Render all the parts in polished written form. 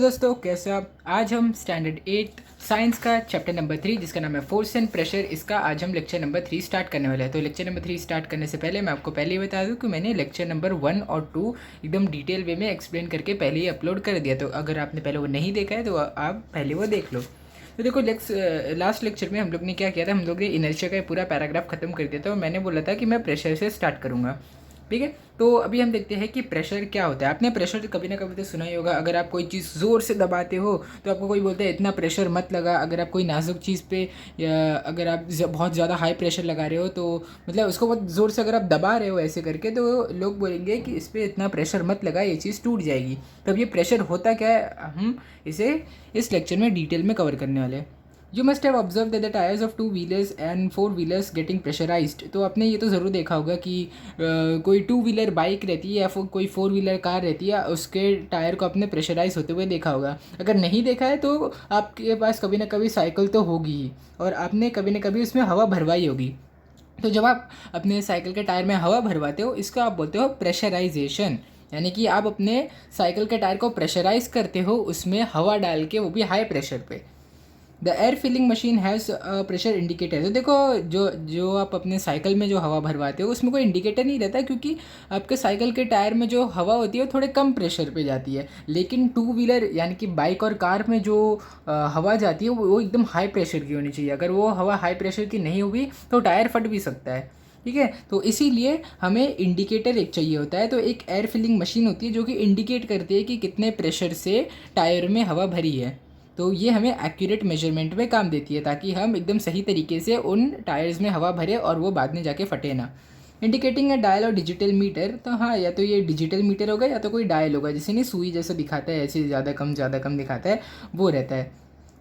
दोस्तों, कैसे आप। आज हम स्टैंडर्ड 8 साइंस का चैप्टर नंबर 3 जिसका नाम है फोर्स एंड प्रेशर, इसका आज हम लेक्चर नंबर 3 स्टार्ट करने वाले हैं। तो लेक्चर नंबर 3 स्टार्ट करने से पहले मैं आपको पहले ही बता दूं कि मैंने लेक्चर नंबर 1 और 2 एकदम डिटेल वे में एक्सप्लेन करके पहले ही अपलोड कर दिया। तो अगर आपने पहले वो नहीं देखा है तो आप पहले वो देख लो। तो देखो, लास्ट लेक्चर में हम लोग ने क्या किया था, हम लोग ने इनर्शिया का पूरा पैराग्राफ खत्म कर दिया था और मैंने बोला था कि मैं प्रेशर से स्टार्ट करूँगा। ठीक है, तो अभी हम देखते हैं कि प्रेशर क्या होता है। आपने प्रेशर कभी ना कभी तो सुना ही होगा। अगर आप कोई चीज़ ज़ोर से दबाते हो तो आपको कोई बोलता है इतना प्रेशर मत लगा। अगर आप कोई नाजुक चीज़ पे या अगर आप बहुत ज़्यादा हाई प्रेशर लगा रहे हो तो मतलब उसको बहुत ज़ोर से अगर आप दबा रहे हो ऐसे करके, तो लोग बोलेंगे कि इस पर इतना प्रेशर मत लगा, ये चीज़ टूट जाएगी। तब ये प्रेशर होता क्या है, हम इसे इस लेक्चर में डिटेल में कवर करने वाले हैं। You must have observe that the tyres of 2 wheelers and 4 wheelers getting pressurised. तो आपने ये तो ज़रूर देखा होगा कि कोई 2 व्हीलर बाइक रहती है या फिर कोई 4 व्हीलर कार रहती है, उसके टायर को आपने प्रेशराइज होते हुए देखा होगा। अगर नहीं देखा है तो आपके पास कभी ना कभी साइकिल तो होगी ही और आपने कभी ना कभी उसमें हवा भरवाई होगी। तो जब आप अपने साइकिल के टायर में हवा भरवाते हो, इसको आप बोलते हो प्रेशराइजेशन। यानी कि आप अपने साइकिल के टायर को प्रेशराइज करते हो, उसमें हवा डाल के, वो भी हाई प्रेशर पे। The air filling machine has pressure indicator. तो देखो, जो जो आप अपने साइकिल में जो हवा भरवाते हो उसमें कोई इंडिकेटर नहीं रहता, क्योंकि आपके साइकिल के टायर में जो हवा होती है वो थोड़े कम प्रेशर पे जाती है। लेकिन 2 व्हीलर यानी कि बाइक और कार में जो हवा जाती है वो एकदम हाई प्रेशर की होनी चाहिए। अगर वो हवा हाई प्रेशर की नहीं होगी तो टायर फट भी सकता है। ठीक है, तो इसीलिए हमें इंडिकेटर एक चाहिए होता है। तो एक एयर फिलिंग मशीन होती है जो कि इंडिकेट करती है कि कितने प्रेशर से टायर में हवा भरी है। तो ये हमें एक्यूरेट मेजरमेंट में काम देती है, ताकि हम एकदम सही तरीके से उन टायर्स में हवा भरे और वो बाद में जाके फटे ना। इंडिकेटिंग अ डायल और डिजिटल मीटर, तो हाँ, या तो ये डिजिटल मीटर होगा या तो कोई डायल होगा, जैसे नहीं सुई जैसा दिखाता है, ऐसे ज़्यादा कम दिखाता है, वो रहता है।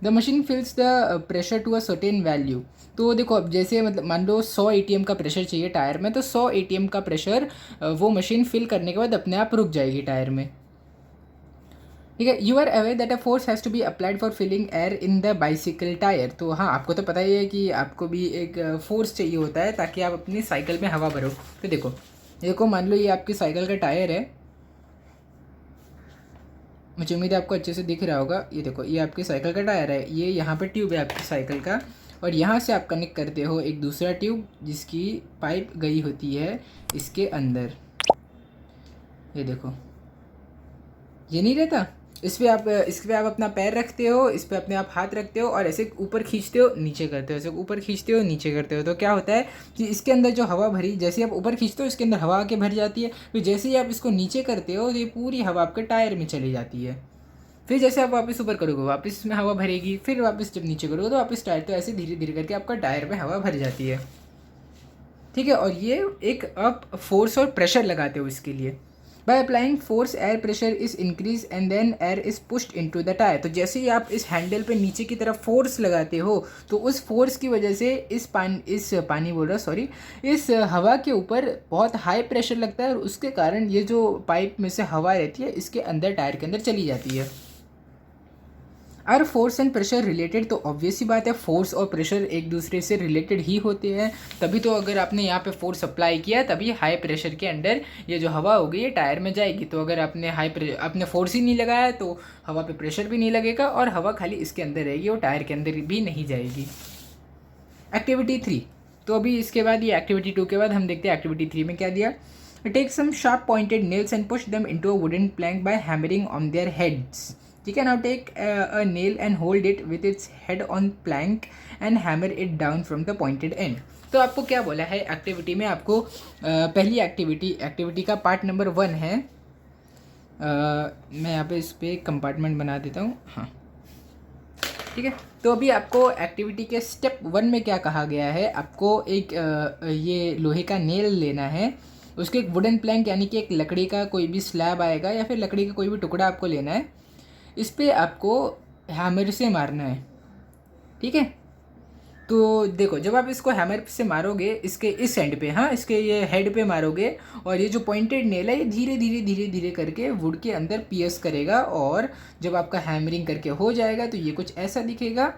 The machine fills the pressure to a certain value. तो देखो, अब जैसे मतलब मान लो 100 ATM का प्रेशर चाहिए टायर में, तो 100 ATM का प्रेशर वो मशीन फिल करने के बाद अपने आप रुक जाएगी टायर में। ठीक है, you are aware that a force has to be applied for filling air in the bicycle tyre. तो हाँ, आपको तो पता ही है कि आपको भी एक फोर्स चाहिए होता है ताकि आप अपनी साइकिल में हवा भरो। तो देखो मान लो ये आपकी साइकिल का टायर है। मुझे उम्मीद है आपको अच्छे से दिख रहा होगा। ये देखो, ये आपकी साइकिल का टायर है, ये यहाँ पे ट्यूब है आपकी साइकिल का, और यहाँ से आप कनेक्ट करते हो एक दूसरा ट्यूब जिसकी पाइप गई होती है इसके अंदर। ये देखो, ये नहीं रहता, इस पे आप अपना पैर रखते हो, इस पे अपने आप हाथ रखते हो और ऐसे ऊपर खींचते हो नीचे करते हो, ऐसे ऊपर खींचते हो नीचे करते हो। तो क्या होता है कि इसके अंदर जो हवा भरी, जैसे आप ऊपर खींचते हो इसके अंदर हवा आके भर जाती है, फिर जैसे ही आप इसको नीचे करते हो तो ये पूरी हवा आपके टायर में चली जाती है। फिर जैसे आप वापस ऊपर करोगे वापस इसमें हवा भरेगी, फिर वापस जब नीचे करोगे तो वापस टायर, तो ऐसे धीरे धीरे करके आपका टायर में हवा भर जाती है। ठीक है, और ये एक आप फोर्स और प्रेशर लगाते हो इसके लिए। By applying force air pressure is increase and then air is pushed into the tyre. तो जैसे ही आप इस हैंडल पे नीचे की तरफ फोर्स लगाते हो तो उस फोर्स की वजह से इस हवा के ऊपर बहुत हाई प्रेशर लगता है और उसके कारण ये जो पाइप में से हवा रहती है इसके अंदर टायर के अंदर चली जाती है। अगर फोर्स एंड प्रेशर रिलेटेड, तो ऑब्वियस ही बात है फोर्स और प्रेशर एक दूसरे से रिलेटेड ही होते हैं। तभी तो अगर आपने यहाँ पे फोर्स अप्लाई किया तभी हाई प्रेशर के अंडर ये जो हवा होगी ये टायर में जाएगी। तो अगर आपने फोर्स ही नहीं लगाया तो हवा पे प्रेशर भी नहीं लगेगा और हवा खाली इसके अंदर रहेगी और टायर के अंदर भी नहीं जाएगी। एक्टिविटी 3, तो अभी इसके बाद ये एक्टिविटी 2 के बाद हम देखते हैं एक्टिविटी 3 में क्या दिया। Take some sharp pointed nails and push them into a wooden plank by hammering on their heads. ठीक है, now take a nail and hold it with its head on plank and hammer it down from the pointed end. तो आपको क्या बोला है activity में, आपको पहली एक्टिविटी का पार्ट नंबर 1 है। मैं यहाँ पे इस पर कंपार्टमेंट बना देता हूँ। हाँ, ठीक है, तो अभी आपको एक्टिविटी के स्टेप 1 में क्या कहा गया है, आपको एक ये लोहे का नेल लेना है, उसके एक वुडन प्लैंक यानी कि एक लकड़ी का कोई भी स्लैब आएगा या फिर लकड़ी का कोई भी टुकड़ा आपको लेना है, इस पर आपको हैमर से मारना है। ठीक है, तो देखो, जब आप इसको हैमर से मारोगे इसके इस एंड पे, हाँ, इसके ये हेड पे मारोगे और ये जो पॉइंटेड नेल है ये धीरे धीरे करके वुड के अंदर पियर्स करेगा और जब आपका हैमरिंग करके हो जाएगा तो ये कुछ ऐसा दिखेगा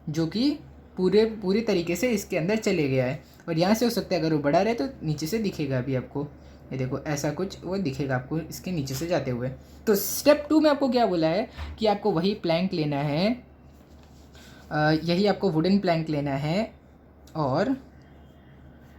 जो कि पूरे तरीके से इसके अंदर चले गया है। और यहाँ से हो सकता है अगर वो बड़ा रहे तो नीचे से दिखेगा अभी आपको, ये देखो ऐसा कुछ वो दिखेगा आपको इसके नीचे से जाते हुए। तो स्टेप 2 में आपको क्या बोला है कि आपको वही प्लैंक लेना है, यही आपको वुडन प्लैंक लेना है, और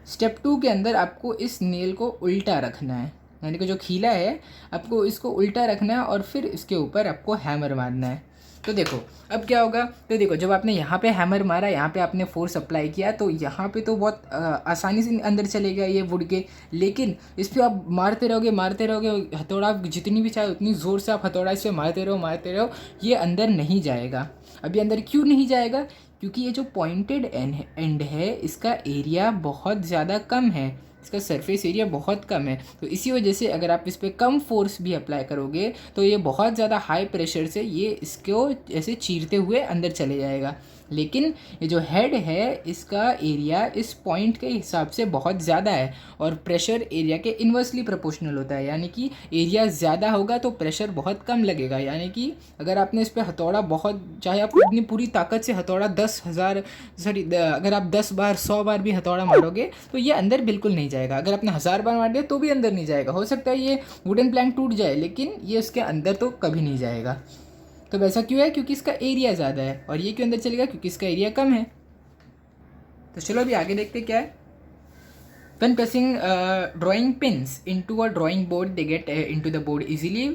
स्टेप 2 के अंदर आपको इस नेल को उल्टा रखना है, यानी कि जो खीला है आपको इसको उल्टा रखना है और फिर इसके ऊपर आपको हैमर मारना है। तो देखो अब क्या होगा, तो देखो जब आपने यहाँ पे हैमर मारा, यहाँ पे आपने फोर्स अप्लाई किया, तो यहाँ पे तो बहुत आसानी से अंदर चलेगा ये वुड के, लेकिन इस पर आप मारते रहोगे हथौड़ा, आप जितनी भी चाहे उतनी ज़ोर से आप हथौड़ा इस पर मारते रहो, ये अंदर नहीं जाएगा। अभी अंदर क्यों नहीं जाएगा, क्योंकि ये जो पॉइंटेड एंड है इसका एरिया बहुत ज़्यादा कम है, इसका सरफेस एरिया बहुत कम है। तो इसी वजह से अगर आप इस पर कम फोर्स भी अप्लाई करोगे तो ये बहुत ज़्यादा हाई प्रेशर से ये इसको ऐसे चीरते हुए अंदर चले जाएगा। लेकिन ये जो हेड है इसका एरिया इस पॉइंट के हिसाब से बहुत ज़्यादा है और प्रेशर एरिया के इन्वर्सली प्रोपोर्शनल होता है, यानी कि एरिया ज़्यादा होगा तो प्रेशर बहुत कम लगेगा। यानी कि अगर आपने इस पर हथौड़ा बहुत, चाहे आप अपनी पूरी ताकत से हथौड़ा अगर आप 10 बार 100 बार भी हथौड़ा मारोगे तो ये अंदर बिल्कुल नहीं जाएगा। अगर आपने 1000 बार मार दिया तो भी अंदर नहीं जाएगा। हो सकता है ये वुडन प्लैंक टूट जाए लेकिन ये उसके अंदर तो कभी नहीं जाएगा। तो वैसा क्यों है, क्योंकि इसका एरिया ज़्यादा है, और ये क्यों अंदर चलेगा, क्योंकि इसका एरिया कम है। तो चलो अभी आगे देखते क्या है। When pressing drawing pins into a drawing board they get into the board easily।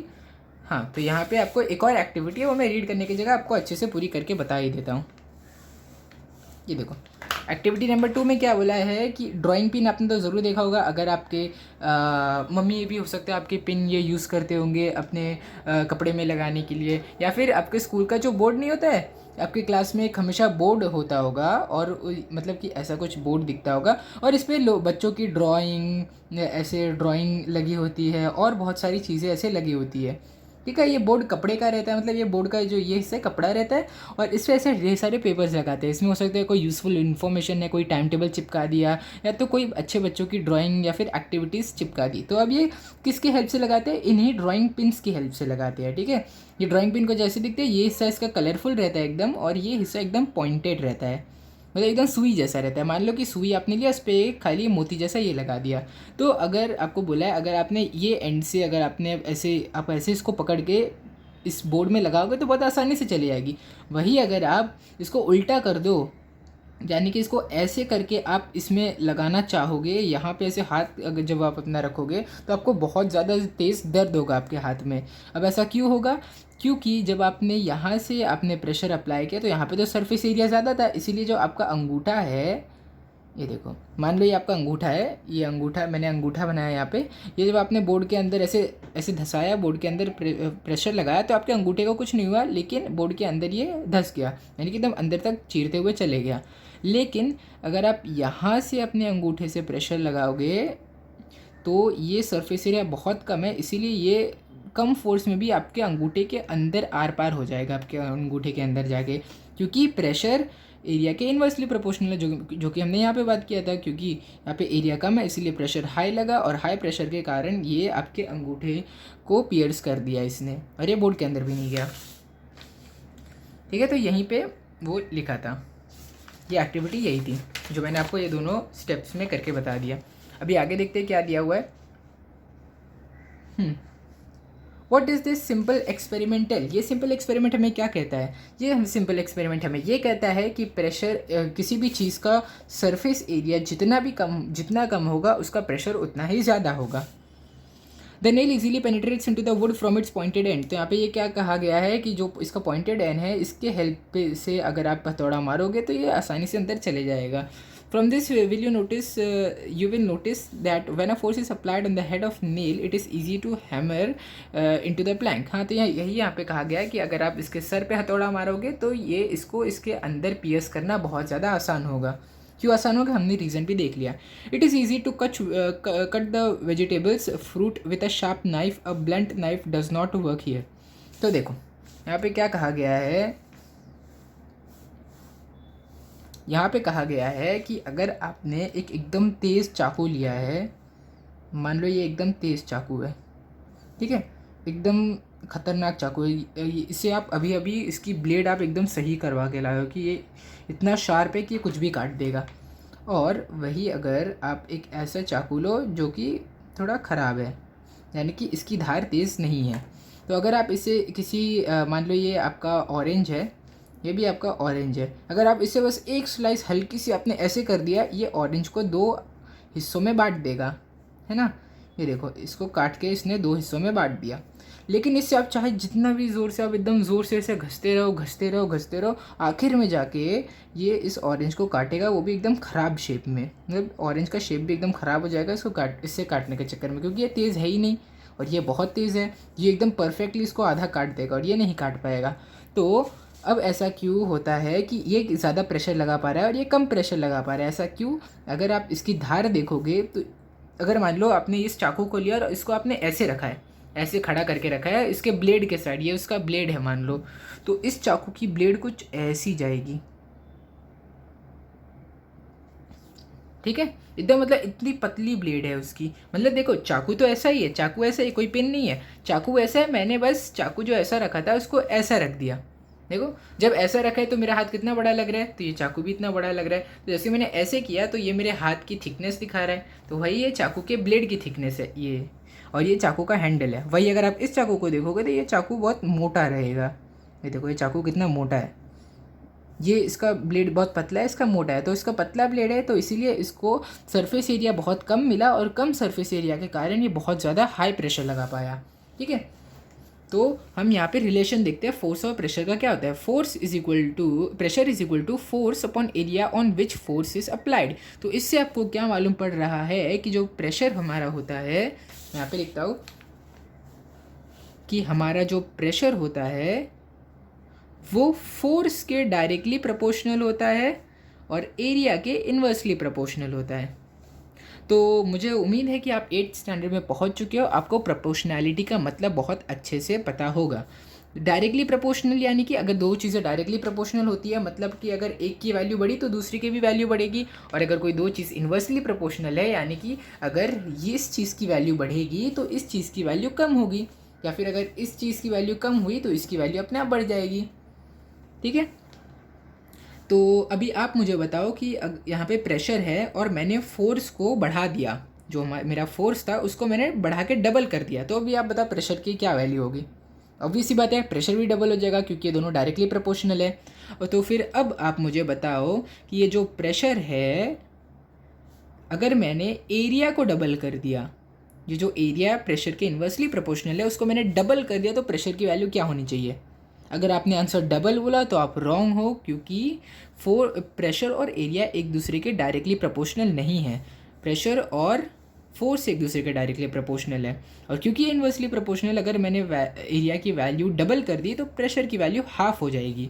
हाँ, तो यहाँ पे आपको एक और एक्टिविटी है, वो मैं रीड करने की जगह आपको अच्छे से पूरी करके बता ही देता हूँ। ये देखो एक्टिविटी नंबर 2 में क्या बोला है कि ड्राइंग पिन आपने तो ज़रूर देखा होगा, अगर आपके मम्मी भी हो सकते हैं आपके पिन ये यूज़ करते होंगे अपने कपड़े में लगाने के लिए, या फिर आपके स्कूल का जो बोर्ड नहीं होता है, आपके क्लास में एक हमेशा बोर्ड होता होगा और मतलब कि ऐसा कुछ बोर्ड दिखता होगा और इस पर बच्चों की ड्राइंग ऐसे ड्राइंग लगी होती है और बहुत सारी चीज़ें ऐसे लगी होती है। ठीक है, ये बोर्ड कपड़े का रहता है, मतलब ये बोर्ड का जो ये हिस्सा कपड़ा रहता है और इस पर ऐसे ढेर सारे पेपर्स लगाते हैं। इसमें हो सकता है कोई यूज़फुल इन्फॉर्मेशन है, कोई टाइम टेबल चिपका दिया या तो कोई अच्छे बच्चों की ड्राइंग या फिर एक्टिविटीज़ चिपका दी। तो अब ये किसकी हेल्प से लगाते हैं, इन्हीं ड्राइंग पिन्स की हेल्प से लगाते हैं। ठीक है, ये ड्राइंग पिन को जैसे दिखते हैं, ये हिस्सा इसका कलरफुल रहता है एकदम और ये हिस्सा एकदम पॉइंटेड रहता है, मतलब एकदम सुई जैसा रहता है। मान लो कि सुई आपने लिया, उस पर एक खाली मोती जैसा ये लगा दिया। तो अगर आपको बोला है अगर आपने ये एंड से अगर आपने आप ऐसे इसको पकड़ के इस बोर्ड में लगाओगे तो बहुत आसानी से चली जाएगी। वही अगर आप इसको उल्टा कर दो, यानी कि इसको ऐसे करके आप इसमें लगाना चाहोगे, यहाँ पे ऐसे हाथ अगर जब आप अपना रखोगे तो आपको बहुत ज़्यादा तेज़ दर्द होगा आपके हाथ में। अब ऐसा क्यों होगा, क्योंकि जब आपने यहाँ से आपने प्रेशर अप्लाई किया तो यहाँ पे तो सरफेस एरिया ज़्यादा था, इसीलिए जो आपका अंगूठा है, ये देखो मान लो ये आपका अंगूठा है, ये अंगूठा मैंने अंगूठा बनाया यहाँ पे, ये जब आपने बोर्ड के अंदर ऐसे ऐसे धंसाया, बोर्ड के अंदर प्रेशर लगाया तो आपके अंगूठे को कुछ नहीं हुआ, लेकिन बोर्ड के अंदर ये धंस गया, यानी कि एकदम अंदर तक चीरते हुए चले गया। लेकिन अगर आप यहाँ से अपने अंगूठे से प्रेशर लगाओगे तो ये सरफेस एरिया बहुत कम है, इसीलिए ये कम फोर्स में भी आपके अंगूठे के अंदर आर पार हो जाएगा, आपके अंगूठे के अंदर जाके, क्योंकि प्रेशर एरिया के इन्वर्सली प्रोपोर्शनल है, जो कि हमने यहाँ पे बात किया था। क्योंकि यहाँ पे एरिया कम है इसलिए प्रेशर हाई लगा और हाई प्रेशर के कारण ये आपके अंगूठे को पियर्स कर दिया इसने, और ये बोर्ड के अंदर भी नहीं गया। ठीक है, तो यहीं पे वो लिखा था, ये एक्टिविटी यही थी जो मैंने आपको ये दोनों स्टेप्स में करके बता दिया। अभी आगे देखते हैं क्या दिया हुआ है। What is this simple experimental, ये सिंपल एक्सपेरिमेंट हमें क्या कहता है, ये सिंपल एक्सपेरिमेंट हमें ये कहता है कि प्रेशर किसी भी चीज़ का सरफेस एरिया जितना कम होगा उसका प्रेशर उतना ही ज़्यादा होगा। The nail easily penetrates into the wood from its pointed end, तो यहाँ पे ये क्या कहा गया है कि जो इसका पॉइंटेड एंड है इसके हेल्प से अगर आप हथौड़ा मारोगे तो ये आसानी से अंदर चले जाएगा। From this you will notice that when a force is applied on the head of nail it is easy to hammer into the plank। हाँ, तो यही यहाँ पे कहा गया है कि अगर आप इसके सर पे हथौड़ा मारोगे तो ये इसको इसके अंदर पियर्स करना बहुत ज़्यादा आसान होगा। क्यों आसान होगा, हमने रीज़न भी देख लिया। It is easy to cut the vegetables fruit with a sharp knife, a blunt knife does not work here. तो देखो यहाँ पे क्या कहा गया है, यहाँ पे कहा गया है कि अगर आपने एक एकदम तेज़ चाकू लिया है, मान लो ये एकदम तेज़ चाकू है, ठीक है, एकदम ख़तरनाक चाकू है, इसे आप अभी अभी इसकी ब्लेड आप एकदम सही करवा के लाए हो कि ये इतना शार्प है कि ये कुछ भी काट देगा। और वही अगर आप एक ऐसा चाकू लो जो कि थोड़ा ख़राब है, यानी कि इसकी धार तेज़ नहीं है, तो अगर आप इसे किसी मान लो ये आपका ऑरेंज है, ये भी आपका ऑरेंज है, अगर आप इसे बस एक स्लाइस हल्की सी आपने ऐसे कर दिया, ये ऑरेंज को 2 हिस्सों में बाँट देगा, है ना। ये देखो, इसको काट के इसने 2 हिस्सों में बाँट दिया। लेकिन इससे आप चाहे जितना भी ज़ोर से, आप एकदम ज़ोर से इसे घसते रहो घसते रहो घसते रहो, आखिर में जाके ये इस ऑरेंज को काटेगा, वो भी एकदम ख़राब शेप में, मतलब ऑरेंज का शेप भी एकदम ख़राब हो जाएगा इससे काटने के चक्कर में, क्योंकि ये तेज़ है ही नहीं और ये बहुत तेज़ है। ये एकदम परफेक्टली इसको आधा काट देगा और ये नहीं काट पाएगा। तो अब ऐसा क्यों होता है कि ये ज़्यादा प्रेशर लगा पा रहा है और ये कम प्रेशर लगा पा रहा है, ऐसा क्यों? अगर आप इसकी धार देखोगे तो अगर मान लो आपने इस चाकू को लिया और इसको आपने ऐसे रखा है, ऐसे खड़ा करके रखा है इसके ब्लेड के साइड, ये उसका ब्लेड है मान लो, तो इस चाकू की ब्लेड कुछ ऐसी जाएगी, ठीक है, एकदम मतलब इतनी पतली ब्लेड है उसकी। मतलब देखो, चाकू तो ऐसा ही है, चाकू ऐसा ही, कोई पिन नहीं है, चाकू ऐसा है, मैंने बस चाकू जो ऐसा रखा था उसको ऐसा रख दिया। देखो, जब ऐसा रखा है तो मेरा हाथ कितना बड़ा लग रहा है, तो ये चाकू भी इतना बड़ा लग रहा है। तो जैसे मैंने ऐसे किया तो ये मेरे हाथ की थिकनेस दिखा रहा है, तो वही ये चाकू के ब्लेड की थिकनेस है ये, और ये चाकू का हैंडल है। वही अगर आप इस चाकू को देखोगे तो ये चाकू बहुत मोटा रहेगा। ये देखो, ये चाकू कितना मोटा है, ये इसका ब्लेड बहुत पतला है, इसका मोटा है, तो इसका पतला ब्लेड है तो इसीलिए इसको सरफेस एरिया बहुत कम मिला, और कम सरफेस एरिया के कारण ये बहुत ज़्यादा हाई प्रेशर लगा पाया। ठीक है, तो हम यहाँ पे रिलेशन देखते हैं फोर्स और प्रेशर का। क्या होता है, force is equal to pressure is equal to force upon area on which force is applied. तो इससे आपको क्या मालूम पड़ रहा है कि जो प्रेशर हमारा होता है, मैं यहाँ पे लिखता हूँ कि हमारा जो प्रेशर होता है वो फोर्स के डायरेक्टली प्रोपोर्शनल होता है और एरिया के इन्वर्सली प्रोपोर्शनल होता है। तो मुझे उम्मीद है कि आप 8th स्टैंडर्ड में पहुंच चुके हो, आपको प्रोपोर्शनैलिटी का मतलब बहुत अच्छे से पता होगा। डायरेक्टली प्रोपोर्शनल यानी कि अगर दो चीज़ें डायरेक्टली प्रोपोर्शनल होती है, मतलब कि अगर एक की वैल्यू बढ़ी तो दूसरी की भी वैल्यू बढ़ेगी, और अगर कोई दो चीज़ इन्वर्सली प्रोपोर्शनल है यानी कि अगर ये इस चीज़ की वैल्यू बढ़ेगी तो इस चीज़ की वैल्यू कम होगी, या फिर अगर इस चीज़ की वैल्यू कम हुई तो इसकी वैल्यू अपने आप बढ़ जाएगी। ठीक है, तो अभी आप मुझे बताओ कि यहाँ पे प्रेशर है और मैंने फोर्स को बढ़ा दिया, जो मेरा फोर्स था उसको मैंने बढ़ा के डबल कर दिया, तो अभी आप बताओ प्रेशर की क्या वैल्यू होगी। ऑब्वियस सी बात है, प्रेशर भी डबल हो जाएगा क्योंकि ये दोनों डायरेक्टली प्रोपोर्शनल है। और तो फिर अब आप मुझे बताओ कि ये जो प्रेशर है, अगर मैंने एरिया को डबल कर दिया, ये जो एरिया प्रेशर के इन्वर्सली प्रोपोर्शनल है उसको मैंने डबल कर दिया, तो प्रेशर की वैल्यू क्या होनी चाहिए। अगर आपने आंसर डबल बोला तो आप रॉन्ग हो, क्योंकि प्रेशर और एरिया एक दूसरे के डायरेक्टली प्रोपोर्शनल नहीं है। प्रेशर और फोर्स एक दूसरे के डायरेक्टली प्रोपोर्शनल है, और क्योंकि ये इन्वर्सली प्रोपोर्शनल, अगर मैंने एरिया की वैल्यू डबल कर दी तो प्रेशर की वैल्यू हाफ हो जाएगी।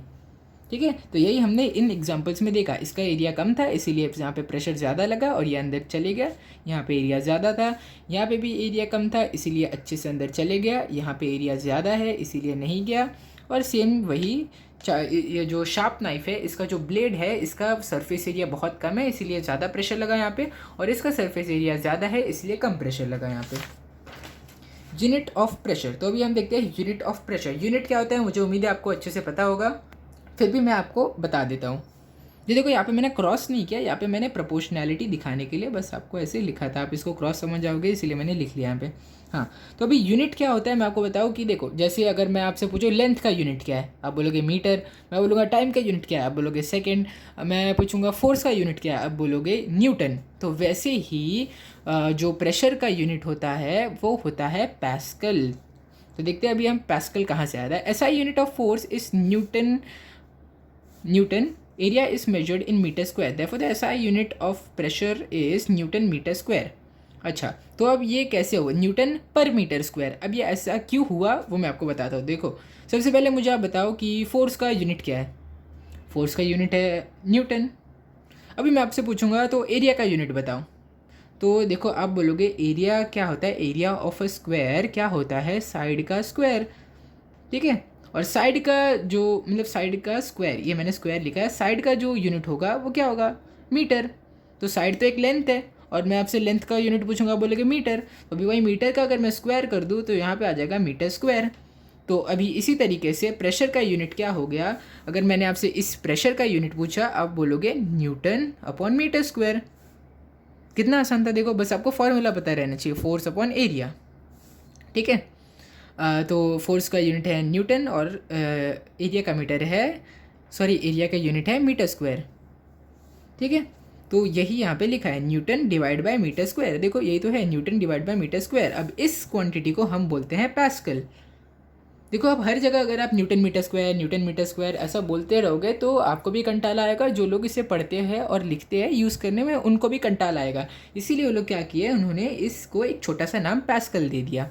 ठीक है, तो यही हमने इन एग्जांपल्स में देखा। इसका एरिया कम था इसीलिए यहाँ पे प्रेशर ज़्यादा लगा और ये अंदर चले गया। यहाँ पे एरिया ज़्यादा था, यहाँ पे भी एरिया कम था इसीलिए अच्छे से अंदर चले गया। यहाँ पे एरिया ज़्यादा है इसीलिए नहीं गया। और सेम वही ये जो शार्प नाइफ है, इसका जो ब्लेड है इसका सरफेस एरिया बहुत कम है इसीलिए ज़्यादा प्रेशर लगा यहाँ पे, और इसका सरफेस एरिया ज़्यादा है इसलिए कम प्रेशर लगा यहाँ पे। यूनिट ऑफ प्रेशर, तो अभी हम देखते हैं यूनिट ऑफ प्रेशर। यूनिट क्या होता है, मुझे उम्मीद है आपको अच्छे से पता होगा, फिर भी मैं आपको बता देता हूँ। ये देखो, यहाँ पे मैंने क्रॉस नहीं किया, यहाँ पे मैंने प्रोपोर्शनैलिटी दिखाने के लिए बस आपको ऐसे लिखा था, आप इसको क्रॉस समझ जाओगे इसलिए मैंने लिख लिया यहाँ पे। हाँ, तो अभी यूनिट क्या होता है मैं आपको बताऊँ कि देखो, जैसे अगर मैं आपसे पूछूँ लेंथ का यूनिट क्या है, आप बोलोगे मीटर। मैं बोलूँगा टाइम का यूनिट क्या है, आप बोलोगे सेकेंड। मैं पूछूँगा फोर्स का यूनिट क्या है, आप बोलोगे न्यूटन। तो वैसे ही जो प्रेशर का यूनिट होता है वो होता है पैस्कल। तो देखते हैं अभी हम पैस्कल कहाँ से आया था। ऐसा unit of force is Newton. Area is measured in meter square. Therefore, the SI unit of pressure is Newton meter square. अच्छा, तो अब ये कैसे हुआ, न्यूटन पर मीटर स्क्वायर। अब ये ऐसा क्यों हुआ वो मैं आपको बताता हूँ। देखो, सबसे पहले मुझे आप बताओ कि फोर्स का यूनिट क्या है। फोर्स का यूनिट है न्यूटन। अभी मैं आपसे पूछूंगा तो एरिया का यूनिट बताओ। तो देखो, आप बोलोगे एरिया क्या होता है, एरिया ऑफ अ स्क्वायर क्या होता है, साइड का स्क्वायर। ठीक है, और साइड का जो मतलब साइड का स्क्वायर, ये मैंने स्क्वायर लिखा है, साइड का जो यूनिट होगा वो क्या होगा, मीटर। तो साइड तो एक लेंथ है और मैं आपसे लेंथ का यूनिट पूछूंगा, बोलेंगे मीटर। तो अभी वही मीटर का अगर मैं स्क्वायर कर दूँ तो यहाँ पे आ जाएगा मीटर स्क्वायर। तो अभी इसी तरीके से प्रेशर का यूनिट क्या हो गया, अगर मैंने आपसे इस प्रेशर का यूनिट पूछा, आप बोलोगे न्यूटन अपॉन मीटर स्क्वायर। कितना आसान था, देखो बस आपको फॉर्मूला पता रहना चाहिए, फोर्स अपॉन एरिया। ठीक है, तो फोर्स का यूनिट है न्यूटन और एरिया का मीटर है, सॉरी एरिया का यूनिट है मीटर स्क्वायर। ठीक है, तो यही यहाँ पे लिखा है newton divide by metre square. देखो यही तो है, newton divide by metre square. अब इस क्वांटिटी को हम बोलते हैं पास्कल। देखो अब हर जगह अगर आप न्यूटन मीटर स्क्वायर ऐसा बोलते रहोगे तो आपको भी कंटाला आएगा, जो लोग इसे पढ़ते हैं और लिखते हैं यूज़ करने में उनको भी कंटाला आएगा। इसीलिए वो लोग क्या किए, उन्होंने इसको एक छोटा सा नाम पास्कल दे दिया।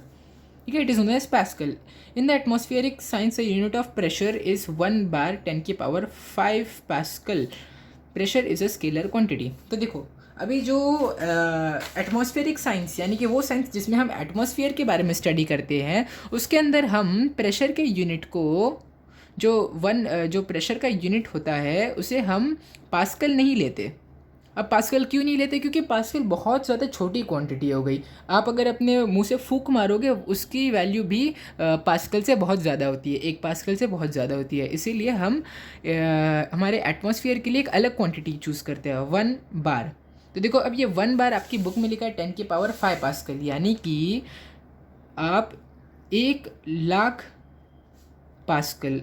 ठीक है, it is known as pascal. In the atmospheric science the unit of pressure is 1/10⁵ pascal. Pressure is a scalar quantity. तो देखो अभी जो एटमॉस्फेरिक साइंस यानी कि वो साइंस जिसमें हम एटमॉस्फेयर के बारे में स्टडी करते हैं, उसके अंदर हम प्रेशर के यूनिट को जो प्रेशर का यूनिट होता है उसे हम पास्कल नहीं लेते। अब पास्कल क्यों नहीं लेते, क्योंकि पास्कल बहुत ज़्यादा छोटी क्वांटिटी हो गई। आप अगर अपने मुंह से फूंक मारोगे उसकी वैल्यू भी पास्कल से बहुत ज़्यादा होती है, 1 पास्कल से बहुत ज़्यादा होती है। इसीलिए हम हमारे एटमॉस्फेयर के लिए एक अलग क्वांटिटी चूज़ करते हैं, 1 बार। तो देखो अब ये 1 बार आपकी बुक में लिखा है 10⁵ पास्कल, यानी कि आप 1,00,000 पास्कल,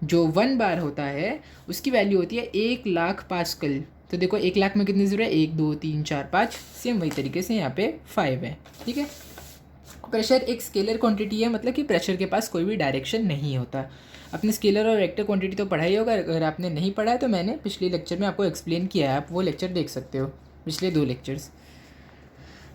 जो 1 बार होता है उसकी वैल्यू होती है 1,00,000 पास्कल। तो देखो 1,00,000 में कितनी ज़रूर है, 1 2 3 4 5, सेम वही तरीके से यहाँ पे 5 है। ठीक है, प्रेशर एक स्केलर क्वांटिटी है, मतलब कि प्रेशर के पास कोई भी डायरेक्शन नहीं होता। अपने स्केलर और वेक्टर क्वांटिटी तो पढ़ा ही होगा, अगर आपने नहीं पढ़ा है तो मैंने पिछले लेक्चर में आपको एक्सप्लेन किया है, आप वो लेक्चर देख सकते हो, पिछले 2 lectures.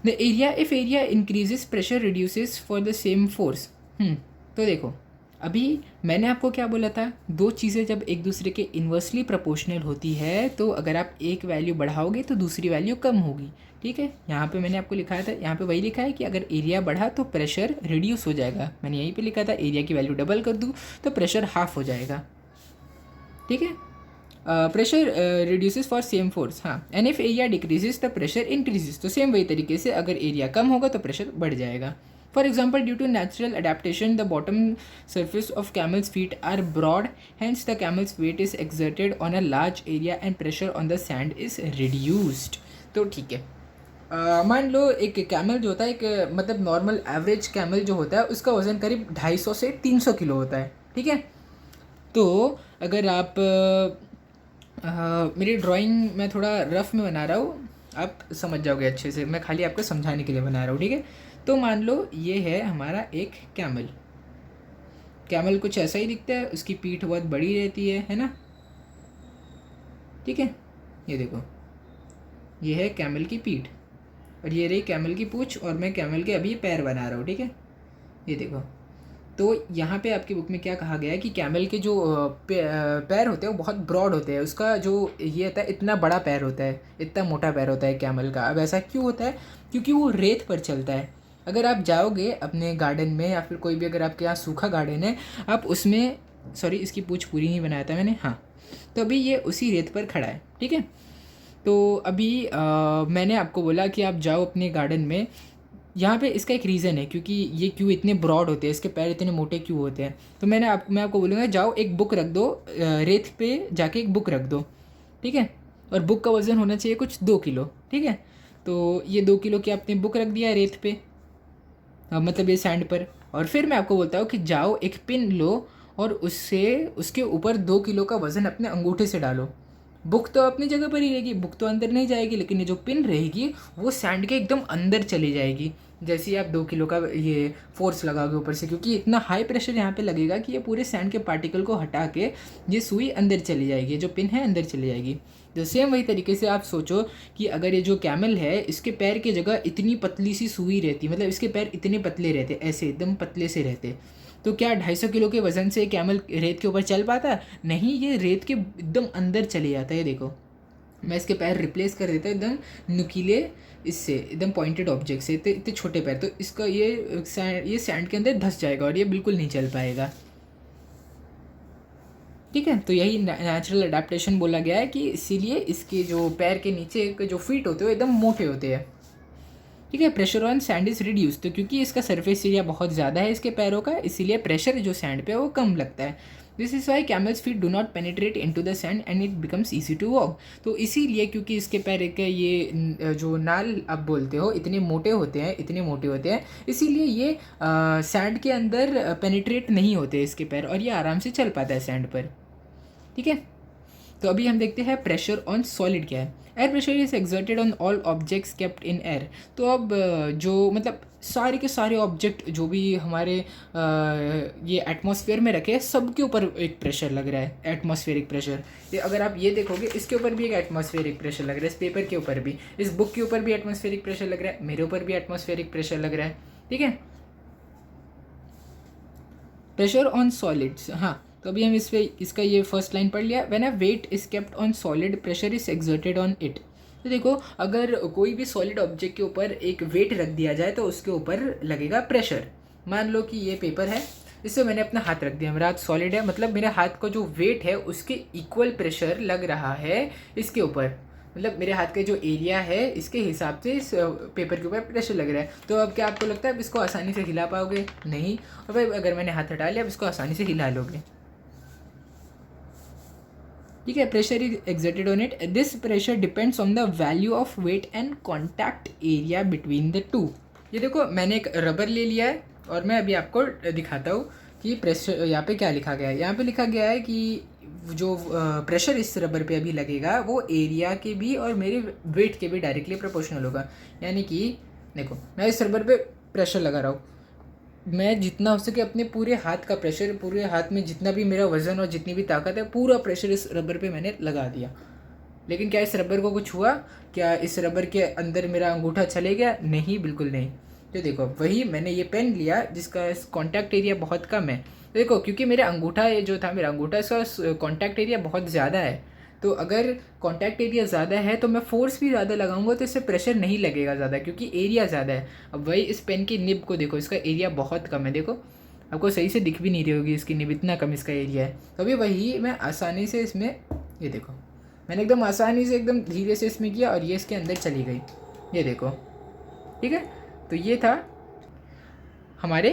The area, if area increases pressure reduces for the same force. तो देखो अभी मैंने आपको क्या बोला था, दो चीज़ें जब एक दूसरे के इन्वर्सली प्रोपोर्शनल होती है तो अगर आप एक वैल्यू बढ़ाओगे तो दूसरी वैल्यू कम होगी। ठीक है, यहाँ पे मैंने आपको लिखाया था, यहाँ पे वही लिखा है कि अगर एरिया बढ़ा तो प्रेशर रिड्यूस हो जाएगा। मैंने यहीं पे लिखा था एरिया की वैल्यू डबल कर दूँ तो प्रेशर हाफ हो जाएगा। ठीक है, pressure reduces for same force. हाँ, and if area decreases the pressure increases. तो सेम वही तरीके से अगर एरिया कम होगा तो प्रेशर बढ़ जाएगा। For example, due to natural adaptation, the bottom surface of camel's feet are broad, hence the camel's weight is exerted on a large area and pressure on the sand is reduced. तो ठीक है, मान लो एक camel जो होता है, एक मतलब नॉर्मल एवरेज कैमल जो होता है उसका वज़न करीब 250 से 300 किलो होता है। ठीक है, तो अगर आप मेरी ड्राइंग मैं थोड़ा रफ़ में बना रहा हूँ, आप समझ जाओगे अच्छे से, मैं खाली आपको समझाने के लिए बना रहा हूँ। ठीक है, तो मान लो ये है हमारा एक कैमल। कैमल कुछ ऐसा ही दिखता है, उसकी पीठ बहुत बड़ी रहती है ना। ठीक है, ये देखो ये है कैमल की पीठ और ये रही कैमल की पूँछ, और मैं कैमल के अभी पैर बना रहा हूँ। ठीक है, ये देखो, तो यहाँ पे आपकी बुक में क्या कहा गया है कि कैमल के जो पैर होते हैं वो बहुत ब्रॉड होते हैं, उसका जो ये होता है इतना बड़ा पैर होता है, इतना मोटा पैर होता है कैमल का। अब ऐसा क्यों होता है, क्योंकि वो रेत पर चलता है। अगर आप जाओगे अपने गार्डन में या फिर कोई भी, अगर आपके यहाँ सूखा गार्डन है, आप उसमें, सॉरी इसकी पूँछ पूरी नहीं बनाया था मैंने, हाँ, तो अभी ये उसी रेत पर खड़ा है। ठीक है, तो अभी मैंने आपको बोला कि आप जाओ अपने गार्डन में, यहाँ पे इसका एक रीज़न है क्योंकि ये क्यों इतने ब्रॉड होते हैं, इसके पैर इतने मोटे क्यों होते हैं। तो मैं आपको बोलूँगा जाओ एक बुक रख दो, रेत पे जाके एक बुक रख दो। ठीक है, और बुक का वज़न होना चाहिए कुछ 2 किलो। ठीक है, तो ये 2 किलो की आपने बुक रख दिया रेत पे, मतलब ये सैंड पर, और फिर मैं आपको बोलता हूँ कि जाओ एक पिन लो और उसके ऊपर 2 किलो का वज़न अपने अंगूठे से डालो। बुक तो अपनी जगह पर ही रहेगी, बुक तो अंदर नहीं जाएगी, लेकिन ये जो पिन रहेगी वो सैंड के एकदम अंदर चली जाएगी। जैसे ही आप 2 किलो का ये फोर्स लगाओगे ऊपर से, क्योंकि इतना हाई प्रेशर यहाँ पे लगेगा कि ये पूरे सैंड के पार्टिकल को हटा के ये सुई अंदर चली जाएगी, जो पिन है अंदर चली जाएगी। तो सेम वही तरीके से आप सोचो कि अगर ये जो कैमल है इसके पैर की जगह इतनी पतली सी सुई रहती, मतलब इसके पैर इतने पतले रहते, ऐसे एकदम पतले से रहते, तो क्या 250 किलो के वज़न से कैमल रेत के ऊपर चल पाता? नहीं, ये रेत के एकदम अंदर चले जाता है। देखो मैं इसके पैर रिप्लेस कर देता एकदम नुकीले इससे, एकदम पॉइंटेड ऑब्जेक्ट से, इतने छोटे पैर, तो इसका ये सैंड के अंदर धंस जाएगा और ये बिल्कुल नहीं चल पाएगा। ठीक है, तो यही नेचुरल अडेप्टेशन बोला गया है कि इसीलिए इसके जो पैर के नीचे के जो फीट होते हैं एकदम मोटे होते हैं। ठीक है। Pressure on sand is reduce, तो क्योंकि इसका सरफेस एरिया बहुत ज़्यादा है इसके पैरों का, इसीलिए प्रेशर जो सैंड पे है वो कम लगता है। This is why camels feet do not penetrate in to the sand and it becomes easy to walk. तो इसीलिए क्योंकि इसके पैर के ये जो नाल आप बोलते हो इतने मोटे होते हैं, इतने मोटे होते हैं, इसीलिए ये सैंड के अंदर पेनिट्रेट नहीं होते इसके पैर, और ये आराम से चल पाता है सैंड पर। ठीक है। तो अभी हम देखते हैं प्रेशर ऑन सॉलिड क्या है। Air pressure is exerted on all objects kept in air. तो अब जो मतलब सारे के सारे ऑब्जेक्ट जो भी हमारे ये एटमॉस्फेयर में रखे हैं, सबके ऊपर एक प्रेशर लग रहा है, एटमॉस्फेरिक प्रेशर। ये अगर आप ये देखोगे, इसके ऊपर भी एक एटमॉस्फेरिक प्रेशर लग रहा है, इस पेपर के ऊपर भी, इस बुक के ऊपर भी एटमॉस्फेरिक प्रेशर लग रहा है, मेरे ऊपर भी एटमॉस्फेरिक प्रेशर लग रहा है। ठीक है। प्रेशर ऑन सॉलिड्स, हाँ, तो अभी हम इस पे इसका ये फर्स्ट लाइन पढ़ लिया। When a weight is kept on solid pressure is exerted on it. तो देखो, अगर कोई भी सॉलिड ऑब्जेक्ट के ऊपर एक वेट रख दिया जाए तो उसके ऊपर लगेगा प्रेशर। मान लो कि ये पेपर है, इससे मैंने अपना हाथ रख दिया, मेरा हाथ सॉलिड है, मतलब मेरे हाथ का जो वेट है उसके इक्वल प्रेशर लग रहा है इसके ऊपर, मतलब मेरे हाथ का जो एरिया है इसके हिसाब से इस पेपर के ऊपर प्रेशर लग रहा है। तो अब क्या आपको लगता है अब इसको आसानी से हिला पाओगे? नहीं। और भाई अगर मैंने हाथ हटा लिया अब इसको आसानी से हिला लोगे। ठीक है। Pressure is exerted on it. This pressure depends on the value of weight and contact area between the two. ये देखो, मैंने एक रबर ले लिया है और मैं अभी आपको दिखाता हूँ कि प्रेशर यहाँ पे क्या लिखा गया है। यहाँ पे लिखा गया है कि जो प्रेशर इस रबर पे अभी लगेगा वो एरिया के भी और मेरे वेट के भी डायरेक्टली प्रोपोर्शनल होगा। यानी कि देखो, मैं इस रबर पे प्रेशर लगा रहा हूँ, मैं जितना हो सके अपने पूरे हाथ का प्रेशर, पूरे हाथ में जितना भी मेरा वज़न और जितनी भी ताकत है, पूरा प्रेशर इस रबर पे मैंने लगा दिया। लेकिन क्या इस रबर को कुछ हुआ? क्या इस रबर के अंदर मेरा अंगूठा चले गया? नहीं, बिल्कुल नहीं। तो देखो, वही मैंने ये पेन लिया जिसका कॉन्टैक्ट एरिया बहुत कम है। तो देखो, क्योंकि मेरा अंगूठा ये जो था, मेरा अंगूठा, इसका कॉन्टैक्ट एरिया बहुत ज़्यादा है। तो अगर कॉन्टैक्ट एरिया ज़्यादा है तो मैं फोर्स भी ज़्यादा लगाऊंगा तो इससे प्रेशर नहीं लगेगा ज़्यादा, क्योंकि एरिया ज़्यादा है। अब वही इस पेन की निब को देखो, इसका एरिया बहुत कम है। देखो, आपको सही से दिख भी नहीं रही होगी इसकी निब, इतना कम इसका एरिया है। तो अभी वही मैं आसानी से इसमें, ये देखो, मैंने एकदम आसानी से एकदम धीरे से इसमें किया और ये इसके अंदर चली गई। ये देखो, ठीक है। तो ये था हमारे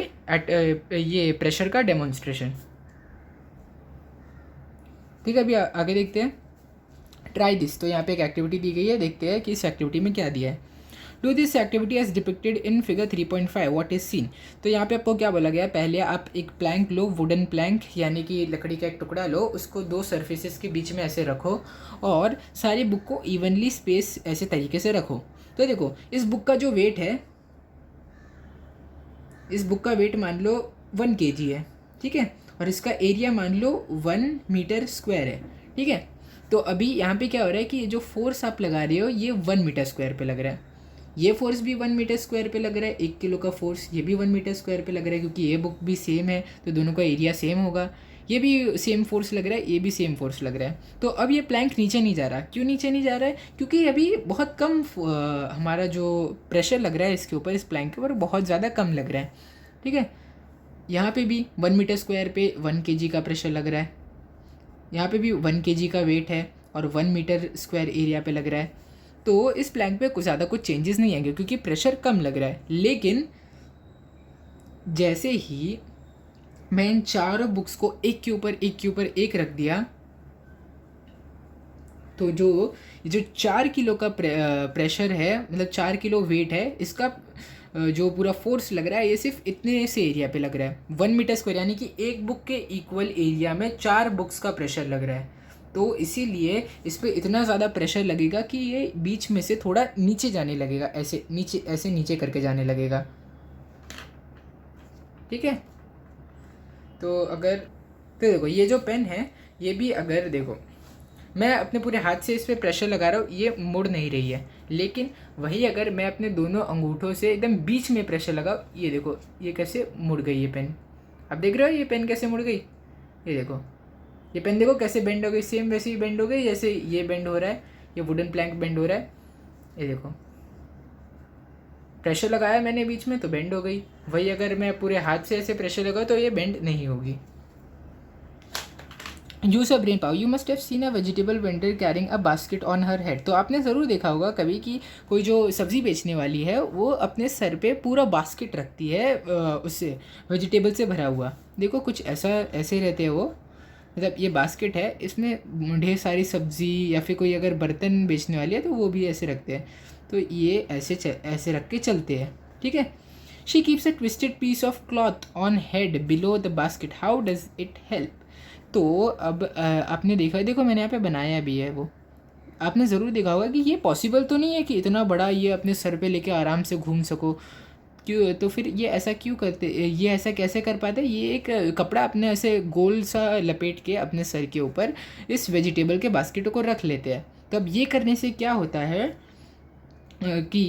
ये प्रेशर का डेमोन्स्ट्रेशन। ठीक है। अभी आगे देखते हैं। Try this. तो यहाँ पे एक एक्टिविटी दी गई है, देखते हैं कि इस एक्टिविटी में क्या दिया है। Do this activity as depicted in figure 3.5, what is seen. तो यहाँ पे आपको क्या बोला गया है, पहले आप एक प्लैंक लो, वुडन प्लैंक, यानी कि लकड़ी का एक टुकड़ा लो, उसको दो सरफेसेस के बीच में ऐसे रखो और सारी बुक को इवनली स्पेस ऐसे तरीके से रखो। तो देखो, इस बुक का जो वेट है, इस बुक का वेट मान लो 1 kg है, ठीक है, और इसका एरिया मान लो 1 मीटर स्क्वायर है, ठीक है। तो अभी यहाँ पे क्या हो रहा है कि ये जो फोर्स आप लगा रहे हो ये 1 मीटर स्क्वायर पे लग रहा है, ये फोर्स भी 1 मीटर स्क्वायर पे लग रहा है, 1 किलो का फोर्स ये भी 1 मीटर स्क्वायर पे लग रहा है, क्योंकि ये बुक भी सेम है तो दोनों का एरिया सेम होगा। ये भी सेम फोर्स लग रहा है, ये भी सेम फोर्स लग रहा है। तो अब ये प्लैंक नीचे नहीं जा रहा। क्यों नीचे नहीं जा रहा है? क्योंकि अभी बहुत कम हमारा जो प्रेशर लग रहा है इसके ऊपर, इस प्लैंक के ऊपर बहुत ज़्यादा कम लग रहा है, ठीक है। यहाँ पे भी 1 मीटर स्क्वायर पे 1 kg का प्रेशर लग रहा है, यहाँ पे भी 1 kg का वेट है और 1 मीटर स्क्वायर एरिया पे लग रहा है। तो इस प्लैंक पे कुछ ज़्यादा कुछ चेंजेस नहीं आएंगे क्योंकि प्रेशर कम लग रहा है। लेकिन जैसे ही मैं इन चारों बुक्स को एक के ऊपर एक के ऊपर एक रख दिया, तो जो 4 किलो का प्रेशर है, मतलब 4 किलो वेट है, इसका जो पूरा फोर्स लग रहा है ये सिर्फ इतने से एरिया पे लग रहा है, 1 मीटर स्क्वायर, यानी कि एक बुक के इक्वल एरिया में 4 बुक्स का प्रेशर लग रहा है। तो इसीलिए इस पर इतना ज़्यादा प्रेशर लगेगा कि ये बीच में से थोड़ा नीचे जाने लगेगा, ऐसे नीचे करके जाने लगेगा, ठीक है। तो अगर, तो देखो, ये जो पेन है ये भी, अगर देखो मैं अपने पूरे हाथ से इस पर प्रेशर लगा रहा हूँ, ये मुड़ नहीं रही है, लेकिन वही अगर मैं अपने दोनों अंगूठों से एकदम बीच में प्रेशर लगाऊँ, ये देखो ये कैसे मुड़ गई ये पेन। अब देख रहे हो ये पेन कैसे मुड़ गई? ये देखो, ये पेन देखो कैसे बेंड हो गई, सेम वैसे ही बेंड हो गई जैसे ये बेंड हो रहा है, ये वुडन प्लैंक बेंड हो रहा है। ये देखो, प्रेशर लगाया मैंने बीच में तो बेंड हो गई। वही अगर मैं पूरे हाथ से ऐसे प्रेशर लगाऊँ तो ये बेंड नहीं होगी। Use a brain power, you must have seen a vegetable vendor carrying a basket on her head. तो आपने ज़रूर देखा होगा कभी कि कोई जो सब्ज़ी बेचने वाली है वो अपने सर पे पूरा बास्केट रखती है उससे वेजिटेबल से भरा हुआ। देखो कुछ ऐसा ऐसे रहते हैं वो, मतलब ये बास्केट है, इसमें ढेर सारी सब्ज़ी या फिर कोई अगर बर्तन बेचने वाली है तो वो भी ऐसे रखते हैं। तो ये ऐसे रख के चलते हैं, ठीक है। She keeps a twisted piece of cloth on head below the basket, how does it help. तो अब आपने देखा, देखो मैंने यहाँ पे बनाया भी है वो, आपने ज़रूर देखा होगा कि ये पॉसिबल तो नहीं है कि इतना बड़ा ये अपने सर पे लेके आराम से घूम सको। क्यों, तो फिर ये ऐसा क्यों करते, ये ऐसा कैसे कर पाते, ये एक कपड़ा अपने ऐसे गोल सा लपेट के अपने सर के ऊपर इस वेजिटेबल के बास्केटों को रख लेते हैं। तो अब ये करने से क्या होता है कि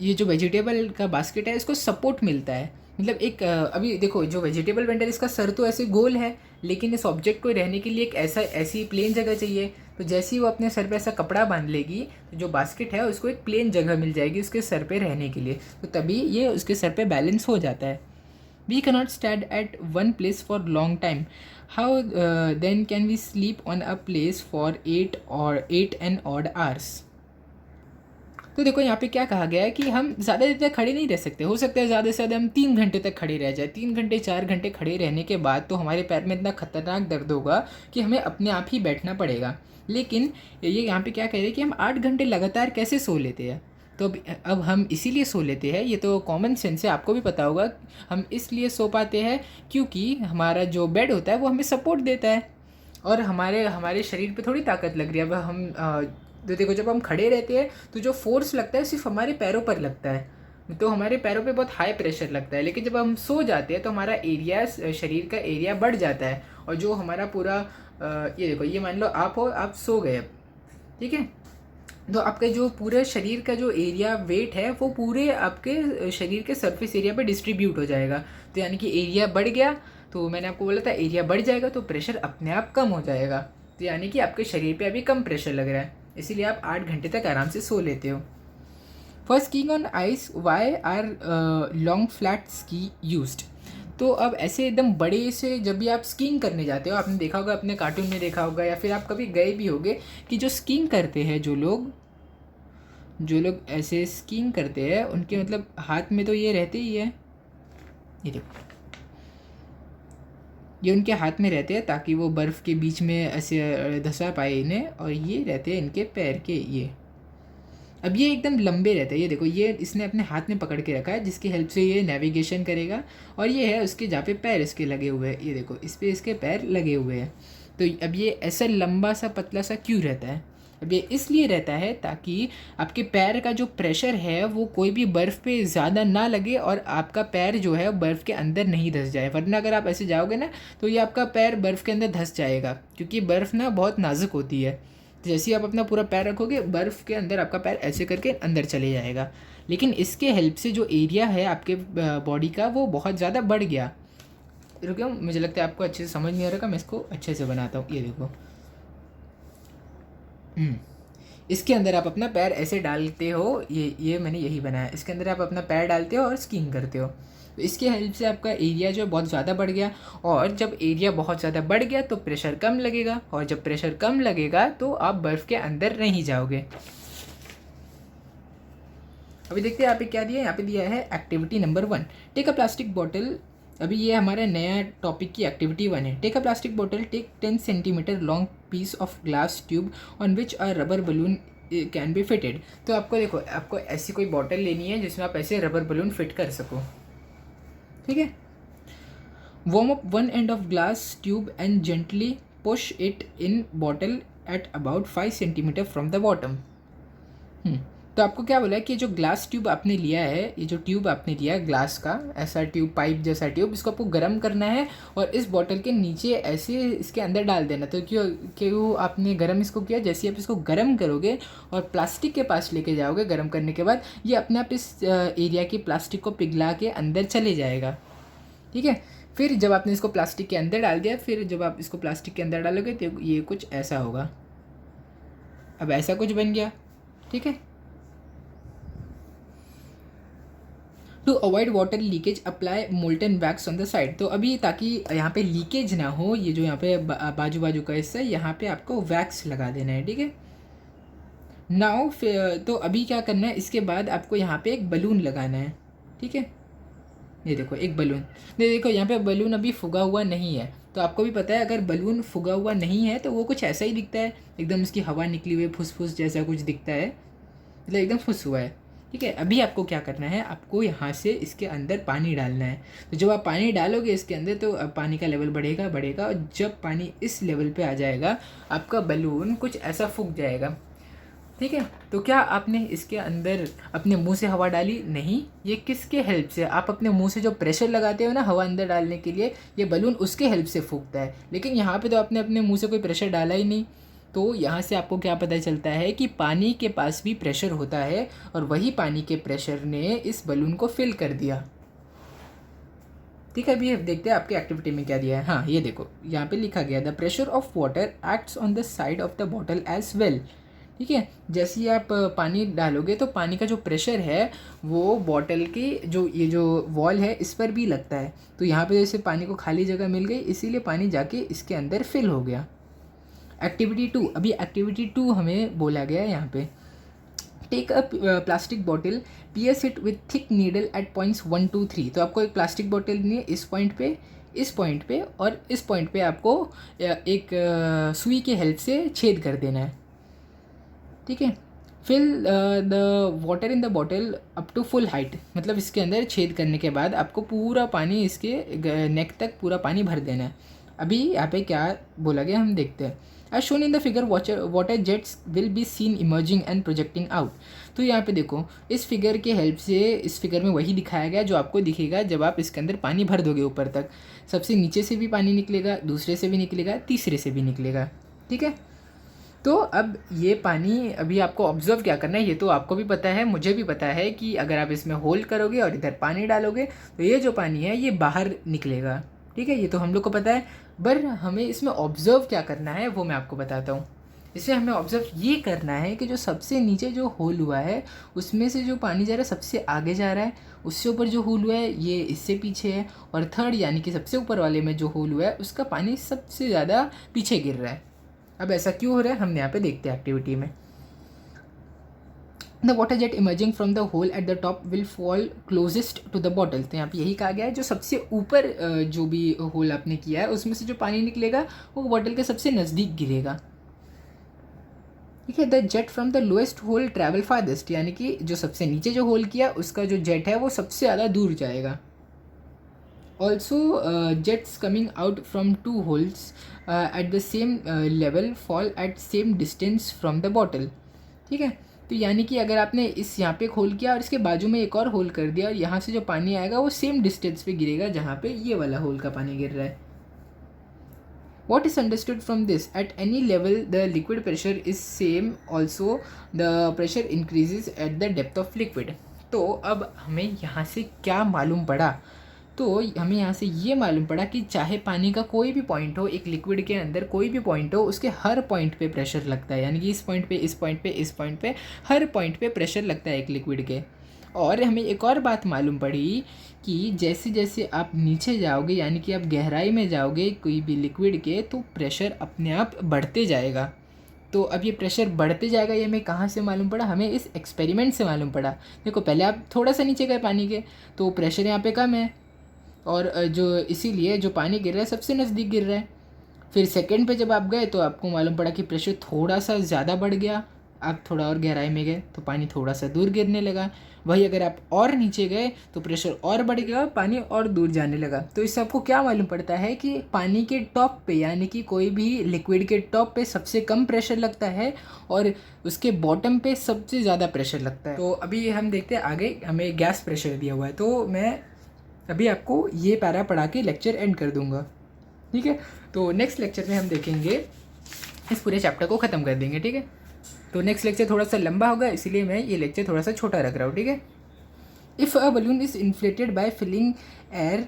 ये जो वेजिटेबल का बास्केट है इसको सपोर्ट मिलता है। मतलब एक अभी देखो जो वेजिटेबल वेंडर, इसका सर तो ऐसे गोल है, लेकिन इस ऑब्जेक्ट को रहने के लिए एक ऐसी प्लेन जगह चाहिए। तो जैसे ही वो अपने सर पे ऐसा कपड़ा बांध लेगी तो जो बास्केट है उसको एक प्लेन जगह मिल जाएगी उसके सर पे रहने के लिए, तो तभी ये उसके सर पे बैलेंस हो जाता है। We cannot stand at one place for long time, how then can we sleep on a place for 8 and odd hours। तो देखो यहाँ पे क्या कहा गया है कि हम ज़्यादा देर तक खड़े नहीं रह सकते। हो सकता है ज़्यादा से ज़्यादा हम 3 घंटे तक खड़े रह जाए। 3 घंटे 4 घंटे खड़े रहने के बाद तो हमारे पैर में इतना खतरनाक दर्द होगा कि हमें अपने आप ही बैठना पड़ेगा। लेकिन ये यहाँ पे क्या कह रहे हैं कि हम 8 घंटे लगातार कैसे सो लेते हैं। तो अब हम इसीलिए सो लेते हैं, ये तो कॉमन सेंस है, आपको भी पता होगा। हम इसलिए सो पाते हैं क्योंकि हमारा जो बेड होता है वो हमें सपोर्ट देता है और हमारे हमारे शरीर पे थोड़ी ताकत लग रही है। अब हम तो देखो जब हम खड़े रहते हैं तो जो फोर्स लगता है सिर्फ हमारे पैरों पर लगता है, तो हमारे पैरों पे बहुत हाई प्रेशर लगता है। लेकिन जब हम सो जाते हैं तो हमारा एरिया, शरीर का एरिया बढ़ जाता है और जो हमारा पूरा ये देखो, ये मान लो आप हो, आप सो गए अब, ठीक है, तो आपके जो पूरे शरीर का जो एरिया वेट है वो पूरे आपके शरीर के सरफेस एरिया पे डिस्ट्रीब्यूट हो जाएगा। तो यानी कि एरिया बढ़ गया, तो मैंने आपको बोला था एरिया बढ़ जाएगा तो प्रेशर अपने आप कम हो जाएगा। तो यानी कि आपके शरीर पे अभी कम प्रेशर लग रहा है, इसीलिए आप 8 घंटे तक आराम से सो लेते हो। For skiing on ice why are long flat ski used. तो अब ऐसे एकदम बड़े से जब भी आप स्कीइंग करने जाते हो, आपने देखा होगा, अपने कार्टून में देखा होगा या फिर आप कभी गए भी होगे कि जो स्कीइंग करते हैं जो लोग ऐसे स्कीइंग करते हैं उनके मतलब हाथ में तो ये रहते ही है, ये देखो, ये उनके हाथ में रहते हैं ताकि वो बर्फ़ के बीच में ऐसे धंसा पाए इन्हें, और ये रहते हैं इनके पैर के ये। अब ये एकदम लंबे रहते हैं, ये देखो, ये इसने अपने हाथ में पकड़ के रखा है जिसकी हेल्प से ये नेविगेशन करेगा। और ये है उसके जहाँ पे पैर इसके लगे हुए हैं, ये देखो इस पे इसके पैर लगे हुए हैं। तो अब ये ऐसा लंबा सा पतला सा क्यों रहता है? अब ये इसलिए रहता है ताकि आपके पैर का जो प्रेशर है वो कोई भी बर्फ़ पे ज़्यादा ना लगे और आपका पैर जो है बर्फ़ के अंदर नहीं धंस जाए। वरना अगर आप ऐसे जाओगे ना तो ये आपका पैर बर्फ़ के अंदर धंस जाएगा, क्योंकि बर्फ़ ना बहुत नाजुक होती है। जैसे ही आप अपना पूरा पैर रखोगे बर्फ़ के अंदर आपका पैर ऐसे करके अंदर चले जाएगा। लेकिन इसके हेल्प से जो एरिया है आपके बॉडी का वो बहुत ज़्यादा बढ़ गया। रुको, मुझे लगता है आपको अच्छे से समझ नहीं आ रहा, मैं इसको अच्छे से बनाता हूँ। ये देखो, इसके अंदर आप अपना पैर ऐसे डालते हो, ये मैंने यही बनाया, इसके अंदर आप अपना पैर डालते हो और स्कीइंग करते हो। तो इसके हेल्प से आपका एरिया जो है बहुत ज़्यादा बढ़ गया, और जब एरिया बहुत ज़्यादा बढ़ गया तो प्रेशर कम लगेगा, और जब प्रेशर कम लगेगा तो आप बर्फ़ के अंदर नहीं जाओगे। अभी देखते हैं यहाँ पे क्या दिया है। यहाँ पे दिया है activity number 1, take a plastic bottle. अभी ये हमारा नया टॉपिक की एक्टिविटी 1 है। Take a plastic bottle, take 10 centimetre long piece of glass tube on which a rubber balloon can be fitted. तो आपको देखो, आपको ऐसी कोई बॉटल लेनी है जिसमें आप ऐसे रबर बलून फिट कर सको, ठीक है। Warm up one end of glass tube and gently push it in bottle at about 5 centimetre from the bottom. तो आपको क्या बोला है कि जो ग्लास ट्यूब आपने लिया है, ये जो ट्यूब आपने लिया है ग्लास का, ऐसा ट्यूब, पाइप जैसा ट्यूब, इसको आपको गर्म करना है और इस बॉटल के नीचे ऐसे इसके अंदर डाल देना। तो क्यों आपने गर्म इसको किया, जैसे आप इसको गर्म करोगे और प्लास्टिक के पास लेके जाओगे गर्म करने के बाद, ये अपने आप इस एरिया की प्लास्टिक को पिघला के अंदर चले जाएगा, ठीक है। फिर जब आपने इसको प्लास्टिक के अंदर डाल दिया, फिर जब आप इसको प्लास्टिक के अंदर डालोगे तो ये कुछ ऐसा होगा। अब ऐसा कुछ बन गया, ठीक है। To avoid water leakage apply molten wax on the side. तो अभी ताकि यहाँ पे लीकेज ना हो, ये जो यहाँ पे बाजू बाजू का हिस्सा है यहाँ पे आपको वैक्स लगा देना है, ठीक है। नाउ तो अभी क्या करना है, इसके बाद आपको यहाँ पे एक बलून लगाना है, ठीक है। ये देखो एक बलून, ये देखो यहाँ पे बलून अभी फुगा हुआ नहीं है। तो आपको भी पता है अगर बलून फुगा हुआ नहीं है तो वो कुछ ऐसा ही दिखता है, एकदम उसकी हवा निकली हुई फुस जैसा कुछ दिखता है, मतलब एकदम फुस हुआ है, ठीक है। अभी आपको क्या करना है, आपको यहाँ से इसके अंदर पानी डालना है। तो जब आप पानी डालोगे इसके अंदर तो पानी का लेवल बढ़ेगा और जब पानी इस लेवल पे आ जाएगा आपका बलून कुछ ऐसा फूक जाएगा, ठीक है। तो क्या आपने इसके अंदर अपने मुंह से हवा डाली? नहीं, ये किसके हेल्प से, आप अपने मुंह से जो प्रेशर लगाते हो ना हवा अंदर डालने के लिए, ये बलून उसके हेल्प से फूकता है। लेकिन यहाँ पे तो आपने अपने मुंह से कोई प्रेशर डाला ही नहीं। तो यहाँ से आपको क्या पता चलता है कि पानी के पास भी प्रेशर होता है और वही पानी के प्रेशर ने इस बलून को फिल कर दिया, ठीक है। अभी देखते हैं आपके एक्टिविटी में क्या दिया है। हाँ ये देखो यहाँ पे लिखा गया the pressure of water acts on the side of the bottle as well, ठीक है। जैसे ही आप पानी डालोगे तो पानी का जो प्रेशर है वो बॉटल की जो ये जो वॉल है इस पर भी लगता है। तो यहाँ पे जैसे पानी को खाली जगह मिल गई इसीलिए पानी जाके इसके अंदर फिल हो गया। एक्टिविटी 2, अभी एक्टिविटी 2 हमें बोला गया है यहाँ पे, take a plastic bottle, pierce it with thick needle at points 1, 2, 3। तो आपको एक प्लास्टिक बॉटल लेनी है, इस पॉइंट पे, इस पॉइंट पे और इस पॉइंट पे आपको एक सुई के हेल्प से छेद कर देना है, ठीक है। Fill the water in the bottle up to full height, मतलब इसके अंदर छेद करने के बाद आपको पूरा पानी इसके नेक तक पूरा पानी भर देना है। अभी यहाँ पे क्या बोला गया हम देखते हैं। As shown in the figure water jets will be seen emerging and projecting out. तो यहाँ पे देखो इस फिगर के हेल्प से, इस फिगर में वही दिखाया गया जो आपको दिखेगा जब आप इसके अंदर पानी भर दोगे ऊपर तक। सबसे नीचे से भी पानी निकलेगा, दूसरे से भी निकलेगा, तीसरे से भी निकलेगा, ठीक है। तो अब ये पानी अभी आपको ऑब्जर्व क्या करना है, ये तो आपको भी पता है, मुझे भी पता है कि अगर आप इसमें होल करोगे और इधर पानी डालोगे तो ये जो पानी है ये बाहर निकलेगा, ठीक है। ये तो हम लोग को पता है, पर हमें इसमें ऑब्जर्व क्या करना है वो मैं आपको बताता हूँ। इसमें हमें ऑब्जर्व ये करना है कि जो सबसे नीचे जो होल हुआ है उसमें से जो पानी जा रहा है सबसे आगे जा रहा है, उससे ऊपर जो होल हुआ है ये इससे पीछे है, और थर्ड यानी कि सबसे ऊपर वाले में जो होल हुआ है उसका पानी सबसे ज़्यादा पीछे गिर रहा है। अब ऐसा क्यों हो रहा है हम यहाँ पे देखते हैं एक्टिविटी में। The water jet emerging from the hole at the top will fall closest to the bottle. तो यहाँ पे यही कहा गया है जो सबसे ऊपर जो भी होल आपने किया है उसमें से जो पानी निकलेगा वो बॉटल के सबसे नज़दीक गिरेगा, ठीक है। The jet from the lowest hole travel farthest, यानी कि जो सबसे नीचे जो होल किया उसका जो जेट है वो सबसे ज़्यादा दूर जाएगा। Also jets coming out from two holes at the same level fall at same distance from the bottle, ठीक है। तो यानी कि अगर आपने इस यहाँ पे एक होल किया और इसके बाजू में एक और होल कर दिया और यहाँ से जो पानी आएगा वो सेम डिस्टेंस पे गिरेगा जहाँ पे ये वाला होल का पानी गिर रहा है। What is understood from this? At any level the liquid pressure is same, also the pressure increases at the depth of liquid। तो अब हमें यहाँ से क्या मालूम पड़ा, तो हमें यहाँ से ये मालूम पड़ा कि चाहे पानी का कोई भी पॉइंट हो, एक लिक्विड के अंदर कोई भी पॉइंट हो, उसके हर पॉइंट पे प्रेशर लगता है, यानी कि इस पॉइंट पे, इस पॉइंट पे, इस पॉइंट पे, हर पॉइंट पे प्रेशर लगता है एक लिक्विड के। और हमें एक और बात मालूम पड़ी कि जैसे जैसे आप नीचे जाओगे यानी कि आप गहराई में जाओगे कोई भी लिक्विड के, तो प्रेशर अपने आप बढ़ते जाएगा। तो अब ये प्रेशर बढ़ते जाएगा, ये हमें कहाँ से मालूम पड़ा, हमें इस एक्सपेरिमेंट से मालूम पड़ा। देखो पहले आप थोड़ा सा नीचे गए पानी के तो प्रेशर यहाँ पे कम है, और जो इसीलिए जो पानी गिर रहा है सबसे नज़दीक गिर रहा है। फिर सेकंड पे जब आप गए तो आपको मालूम पड़ा कि प्रेशर थोड़ा सा ज़्यादा बढ़ गया, आप थोड़ा और गहराई में गए तो पानी थोड़ा सा दूर गिरने लगा। वही अगर आप और नीचे गए तो प्रेशर और बढ़ गया, पानी और दूर जाने लगा। तो इससे आपको क्या मालूम पड़ता है कि पानी के टॉप पे, यानी कि कोई भी लिक्विड के टॉप पे सबसे कम प्रेशर लगता है और उसके बॉटम पे सबसे ज़्यादा प्रेशर लगता है। तो अभी हम देखते हैं आगे, हमें गैस प्रेशर दिया हुआ है, तो मैं अभी आपको ये पैरा पढ़ा के लेक्चर एंड कर दूंगा, ठीक है। तो नेक्स्ट लेक्चर में हम देखेंगे, इस पूरे चैप्टर को ख़त्म कर देंगे, ठीक है। तो नेक्स्ट लेक्चर थोड़ा सा लंबा होगा इसलिए मैं ये लेक्चर थोड़ा सा छोटा रख रहा हूँ, ठीक है। If a balloon is inflated by filling air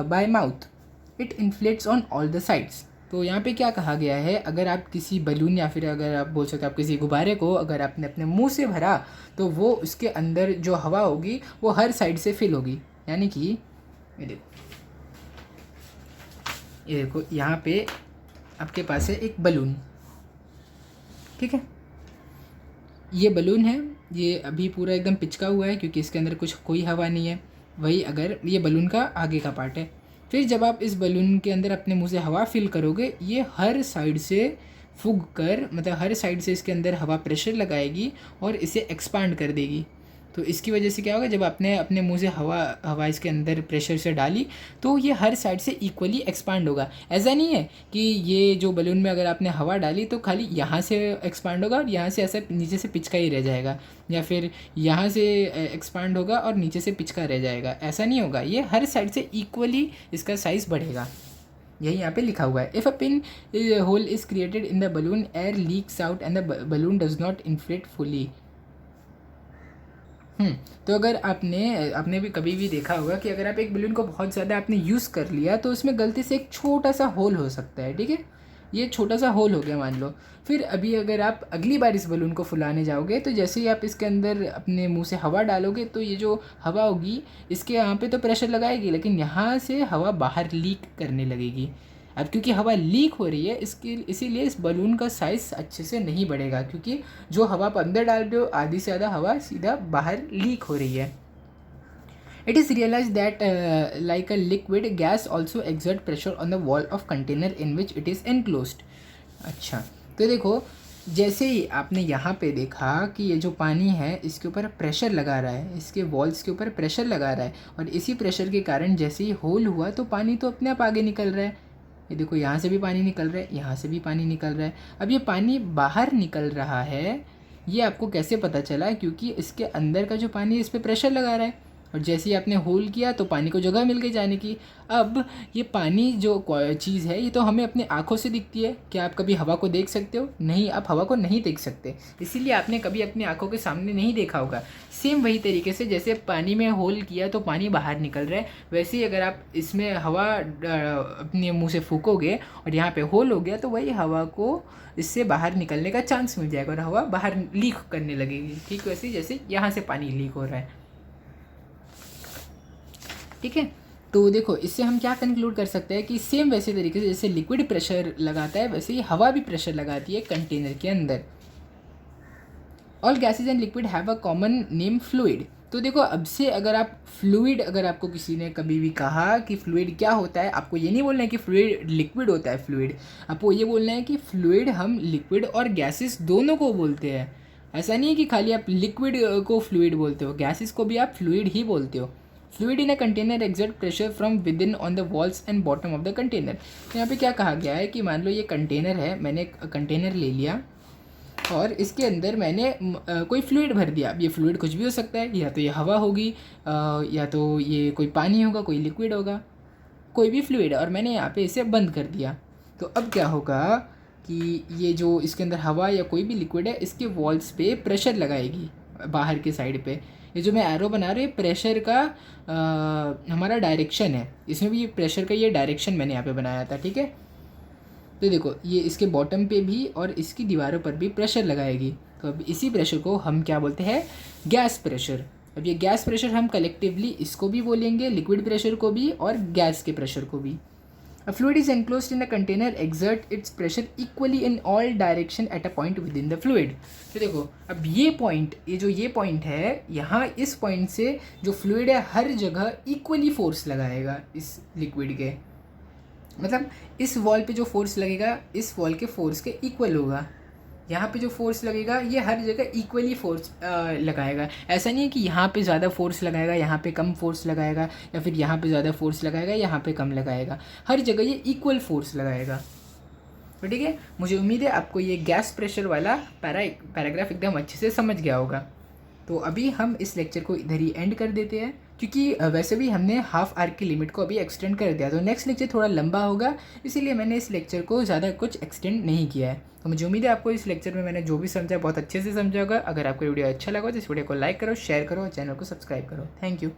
by mouth, it inflates on all the sides. तो यहाँ पे क्या कहा गया है, अगर आप किसी बलून या फिर अगर आप बोल सकते हो आप किसी गुब्बारे को अगर आपने अपने मुंह से भरा तो वो उसके अंदर जो हवा होगी वो हर साइड से फिल होगी। यानी कि ये देखो यहाँ पे आपके पास है एक बलून, ठीक है। ये बलून है, ये अभी पूरा एकदम पिचका हुआ है क्योंकि इसके अंदर कुछ कोई हवा नहीं है। वही अगर ये बलून का आगे का पार्ट है, फिर जब आप इस बलून के अंदर अपने मुंह से हवा फिल करोगे ये हर साइड से फूंक कर मतलब हर साइड से इसके अंदर हवा प्रेशर लगाएगी और इसे एक्सपांड कर देगी। तो इसकी वजह से क्या होगा, जब आपने अपने मुंह से हवा इसके अंदर प्रेशर से डाली तो ये हर साइड से इक्वली एक्सपांड होगा। ऐसा नहीं है कि ये जो बलून में अगर आपने हवा डाली तो खाली यहाँ से एक्सपांड होगा और यहाँ से ऐसा नीचे से पिचका ही रह जाएगा, या फिर यहाँ से एक्सपांड होगा और नीचे से पिचका रह जाएगा। ऐसा नहीं होगा, ये हर साइड से इक्वली इसका साइज़ बढ़ेगा। यही यहाँ पे लिखा हुआ है। If a pin hole is created in the balloon, air leaks out and the balloon does not inflate fully. तो अगर आपने भी कभी भी देखा होगा कि अगर आप एक बलून को बहुत ज़्यादा आपने यूज़ कर लिया तो उसमें गलती से एक छोटा सा होल हो सकता है, ठीक है। ये छोटा सा होल हो गया मान लो। फिर अभी अगर आप अगली बार इस बलून को फुलाने जाओगे तो जैसे ही आप इसके अंदर अपने मुंह से हवा डालोगे तो ये जो हवा होगी इसके यहाँ पे तो प्रेशर लगाएगी, लेकिन यहाँ से हवा बाहर लीक करने लगेगी। अब क्योंकि हवा लीक हो रही है इसीलिए इस बलून का साइज़ अच्छे से नहीं बढ़ेगा, क्योंकि जो हवा आप अंदर डाल रहे हो आधी से ज़्यादा हवा सीधा बाहर लीक हो रही है। It is realized that like a liquid, gas also exert pressure on the wall of container in which it is enclosed. अच्छा, तो देखो जैसे ही आपने यहाँ पे देखा कि ये जो पानी है इसके ऊपर प्रेशर लगा रहा है, इसके वॉल्स के ऊपर प्रेशर लगा रहा है और इसी प्रेशर के कारण जैसे ही होल हुआ तो पानी तो अपने आप आगे निकल रहा है। ये देखो यहाँ से भी पानी निकल रहा है, यहाँ से भी पानी निकल रहा है। अब ये पानी बाहर निकल रहा है, ये आपको कैसे पता चला? क्योंकि इसके अंदर का जो पानी इस पर प्रेशर लगा रहा है और जैसे ही आपने होल किया तो पानी को जगह मिल गई जाने की। अब ये पानी जो चीज़ है ये तो हमें अपनी आँखों से दिखती है। क्या आप कभी हवा को देख सकते हो? नहीं, आप हवा को नहीं देख सकते, इसीलिए आपने कभी अपनी आँखों के सामने नहीं देखा होगा। सेम वही तरीके से जैसे पानी में होल किया तो पानी बाहर निकल रहा है, वैसे ही अगर आप इसमें हवा अपने मुँह से फूकोगे और यहाँ पे होल हो गया तो वही हवा को इससे बाहर निकलने का चांस मिल जाएगा और हवा बाहर लीक करने लगेगी। ठीक वैसे जैसे यहाँ से पानी लीक हो रहा है, ठीक है। तो देखो इससे हम क्या कंक्लूड कर सकते हैं कि सेम वैसे तरीके से जैसे लिक्विड प्रेशर लगाता है वैसे ही हवा भी प्रेशर लगाती है कंटेनर के अंदर। All gases and liquid have a common name fluid. तो देखो अब से अगर आप फ्लूइड, अगर आपको किसी ने कभी भी कहा कि फ्लूइड क्या होता है, आपको ये नहीं बोलना है कि फ्लूइड लिक्विड होता है। फ्लूइड आपको ये बोलना है कि फ्लूइड हम लिक्विड और गैसेस दोनों को बोलते हैं। ऐसा नहीं है कि खाली आप लिक्विड को फ्लूइड बोलते हो, गैसेस को भी आप फ्लूइड ही बोलते हो। Fluid in a container exert pressure from with in on the walls and bottom of the container. तो यहाँ पे क्या कहा गया है कि मान लो ये कंटेनर है, मैंने एक कंटेनर ले लिया और इसके अंदर मैंने कोई फ्लूइड भर दिया। अब ये फ्लूइड कुछ भी हो सकता है, या तो ये हवा होगी या तो ये कोई पानी होगा, कोई लिक्विड होगा, कोई भी फ्लूइड, और मैंने यहाँ पे इसे बंद कर दिया। तो अब क्या होगा कि ये जो इसके अंदर हवा या कोई भी लिक्विड है इसके वॉल्स पे प्रेशर लगाएगी बाहर के साइड पे। ये जो मैं एरो बना रहा हूँ प्रेशर का हमारा डायरेक्शन है, इसमें भी प्रेशर का ये डायरेक्शन मैंने यहाँ पे बनाया था, ठीक है। तो देखो ये इसके बॉटम पे भी और इसकी दीवारों पर भी प्रेशर लगाएगी। तो अब इसी प्रेशर को हम क्या बोलते हैं? Gas pressure. अब ये गैस प्रेशर हम कलेक्टिवली इसको भी बोलेंगे, लिक्विड प्रेशर को भी और गैस के प्रेशर को भी। A fluid is enclosed in a container exert its pressure equally in all direction at a point within the fluid। तो देखो अब ये पॉइंट, ये पॉइंट है, यहाँ इस पॉइंट से जो फ्लूइड है हर जगह इक्वली फोर्स लगाएगा इस लिक्विड के। मतलब इस वॉल पे जो फोर्स लगेगा इस वॉल के फोर्स के इक्वल होगा। यहाँ पे जो फोर्स लगेगा ये हर जगह इक्वली फोर्स लगाएगा। ऐसा नहीं है कि यहाँ पे ज़्यादा फोर्स लगाएगा, यहाँ पे कम फोर्स लगाएगा, या फिर यहाँ पे ज़्यादा फोर्स लगाएगा, यहाँ पे कम लगाएगा। हर जगह ये इक्वल फोर्स लगाएगा। तो ठीक है, मुझे उम्मीद है आपको ये गैस प्रेशर वाला पैराग्राफ एकदम अच्छे से समझ गया होगा। तो अभी हम इस लेक्चर को इधर ही एंड कर देते हैं, क्योंकि वैसे भी हमने हाफ आवर की लिमिट को अभी एक्सटेंड कर दिया। तो नेक्स्ट लेक्चर थोड़ा लंबा होगा, इसीलिए मैंने इस लेक्चर को ज़्यादा कुछ एक्सटेंड नहीं किया है। तो मुझे उम्मीद है आपको इस लेक्चर में मैंने जो भी समझा बहुत अच्छे से समझा होगा। अगर आपको वीडियो अच्छा लगा तो इस वीडियो को लाइक करो, शेयर करो और चैनल को सब्सक्राइब करो। Thank you.